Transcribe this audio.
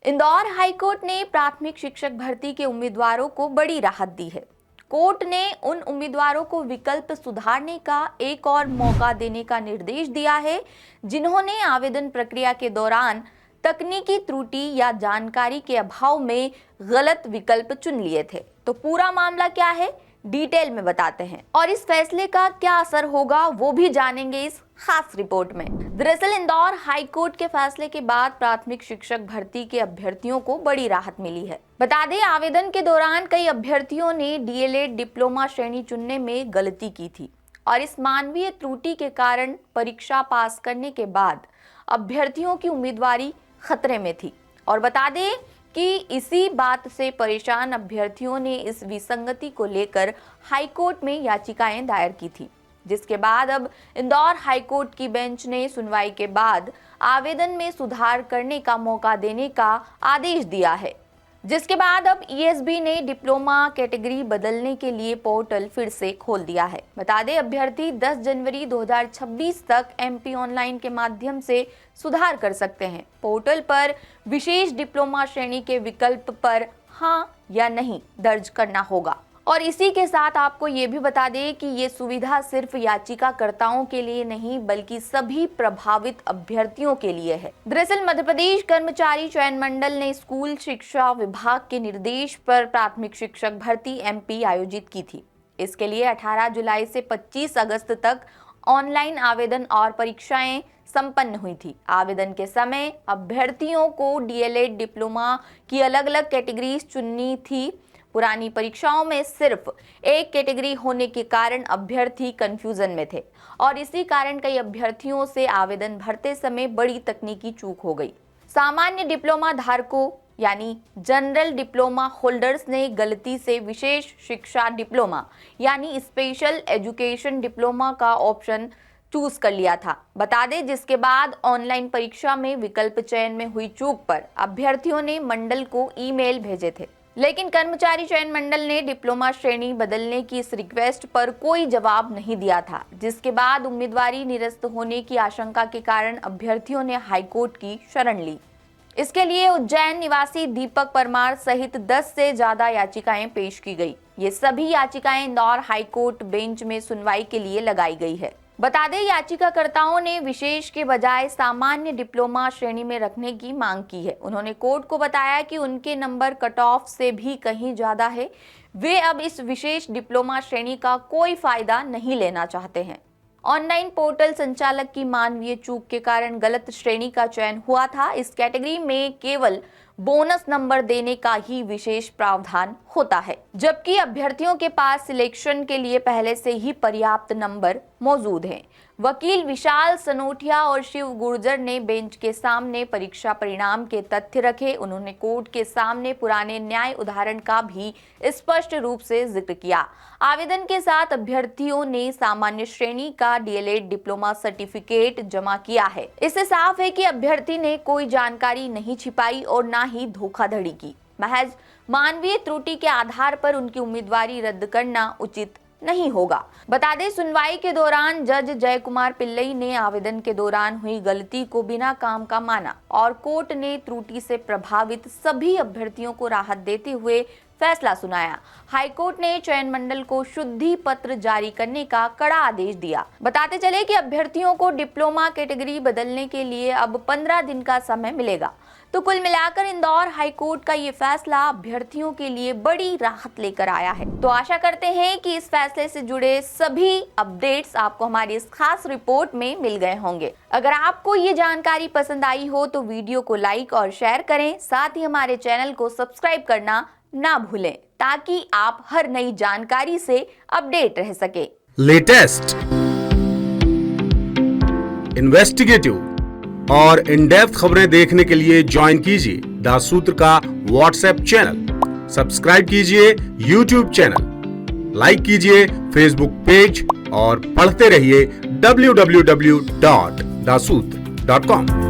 Indore high court ने प्राथमिक शिक्षक भर्ती के उम्मीदवारों को बड़ी राहत दी है। कोर्ट ने उन उम्मीदवारों को विकल्प सुधारने का एक और मौका देने का निर्देश दिया है जिन्होंने आवेदन प्रक्रिया के दौरान तकनीकी त्रुटि या जानकारी के अभाव में गलत विकल्प चुन लिए थे। तो पूरा मामला क्या है, डिटेल में बताते हैं और इस फैसले का क्या असर होगा वो भी जानेंगे इस खास रिपोर्ट में। दरअसल इंदौर हाईकोर्ट के फैसले के बाद प्राथमिक शिक्षक भर्ती के अभ्यर्थियों को बड़ी राहत मिली है। बता दें, आवेदन के दौरान कई अभ्यर्थियों ने डीएलएड डिप्लोमा श्रेणी चुनने में गलती की थी और इस मानवीय त्रुटि के कारण परीक्षा पास करने के बाद अभ्यर्थियों की उम्मीदवारी खतरे में थी। और बता दें कि इसी बात से परेशान अभ्यर्थियों ने इस विसंगति को लेकर हाईकोर्ट में याचिकाएं दायर की थी, जिसके बाद अब इंदौर हाईकोर्ट की बेंच ने सुनवाई के बाद आवेदन में सुधार करने का मौका देने का आदेश दिया है। जिसके बाद अब ईएसबी ने डिप्लोमा कैटेगरी बदलने के लिए पोर्टल फिर से खोल दिया है। बता दें, अभ्यर्थी 10 जनवरी 2026 तक एमपी ऑनलाइन के माध्यम से सुधार कर सकते हैं। पोर्टल पर विशेष डिप्लोमा श्रेणी के विकल्प पर हाँ या नहीं दर्ज करना होगा। और इसी के साथ आपको ये भी बता दें कि ये सुविधा सिर्फ याचिकाकर्ताओं के लिए नहीं बल्कि सभी प्रभावित अभ्यर्थियों के लिए है। दरअसल मध्य प्रदेश कर्मचारी चयन मंडल ने स्कूल शिक्षा विभाग के निर्देश पर प्राथमिक शिक्षक भर्ती एमपी आयोजित की थी। इसके लिए 18 जुलाई से 25 अगस्त तक ऑनलाइन आवेदन और परीक्षाएं संपन्न हुई थी। आवेदन के समय अभ्यर्थियों को डीएलएड डिप्लोमा की अलग अलग कैटेगरीज चुननी थी। पुरानी परीक्षाओं में सिर्फ एक कैटेगरी होने के कारण अभ्यर्थी कंफ्यूजन में थे और इसी कारण कई अभ्यर्थियों से आवेदन भरते समय बड़ी तकनीकी चूक हो गई। सामान्य डिप्लोमा धारकों यानी जनरल डिप्लोमा होल्डर्स ने गलती से विशेष शिक्षा डिप्लोमा यानी स्पेशल एजुकेशन डिप्लोमा का ऑप्शन चूज कर लिया था। बता दें, जिसके बाद ऑनलाइन परीक्षा में विकल्प चयन में हुई चूक पर अभ्यर्थियों ने मंडल को ईमेल भेजे थे, लेकिन कर्मचारी चयन मंडल ने डिप्लोमा श्रेणी बदलने की इस रिक्वेस्ट पर कोई जवाब नहीं दिया था, जिसके बाद उम्मीदवारी निरस्त होने की आशंका के कारण अभ्यर्थियों ने हाईकोर्ट की शरण ली। इसके लिए उज्जैन निवासी दीपक परमार सहित 10 से ज्यादा याचिकाएं पेश की गई। ये सभी याचिकाएं इंदौर हाईकोर्ट बेंच में सुनवाई के लिए लगाई गई है। बता दें, याचिकाकर्ताओं ने विशेष के बजाय सामान्य डिप्लोमा श्रेणी में रखने की मांग की है। उन्होंने कोर्ट को बताया कि उनके नंबर कट ऑफ से भी कहीं ज्यादा है। वे अब इस विशेष डिप्लोमा श्रेणी का कोई फायदा नहीं लेना चाहते हैं। ऑनलाइन पोर्टल संचालक की मानवीय चूक के कारण गलत श्रेणी का चयन हुआ था। इस कैटेगरी में केवल बोनस नंबर देने का ही विशेष प्रावधान होता है, जबकि अभ्यर्थियों के पास सिलेक्शन के लिए पहले से ही पर्याप्त नंबर मौजूद हैं। वकील विशाल सनोटिया और शिव गुर्जर ने बेंच के सामने परीक्षा परिणाम के तथ्य रखे। उन्होंने कोर्ट के सामने पुराने न्याय उदाहरण का भी स्पष्ट रूप से जिक्र किया। आवेदन के साथ अभ्यर्थियों ने सामान्य श्रेणी का डीएलएड डिप्लोमा सर्टिफिकेट जमा किया है। इससे साफ है कि अभ्यर्थी ने कोई जानकारी नहीं छिपाई और ना ही धोखाधड़ी की। महज मानवीय त्रुटि के आधार पर उनकी उम्मीदवारी रद्द करना उचित नहीं होगा। बता दें, सुनवाई के दौरान जज जय कुमार पिल्लई ने आवेदन के दौरान हुई गलती को बिना काम का माना और कोर्ट ने त्रुटि से प्रभावित सभी अभ्यर्थियों को राहत देते हुए फैसला सुनाया। हाईकोर्ट ने चयन मंडल को शुद्धि पत्र जारी करने का कड़ा आदेश दिया। बताते चले कि अभ्यर्थियों को डिप्लोमा कैटेगरी बदलने के लिए अब 15 दिन का समय मिलेगा। तो कुल मिलाकर इंदौर हाईकोर्ट का ये फैसला अभ्यर्थियों के लिए बड़ी राहत लेकर आया है। तो आशा करते हैं कि इस फैसले से जुड़े सभी अपडेट्स आपको हमारी इस खास रिपोर्ट में मिल गए होंगे। अगर आपको ये जानकारी पसंद आई हो तो वीडियो को लाइक और शेयर करें, साथ ही हमारे चैनल को सब्सक्राइब करना ना भूलें ताकि आप हर नई जानकारी से अपडेट रह सके। लेटेस्ट, इन्वेस्टिगेटिव और इन डेप्थ खबरें देखने के लिए ज्वाइन कीजिए दासूत्र का व्हाट्सएप चैनल, सब्सक्राइब कीजिए यूट्यूब चैनल, लाइक कीजिए फेसबुक पेज और पढ़ते रहिए www.dasutra.com।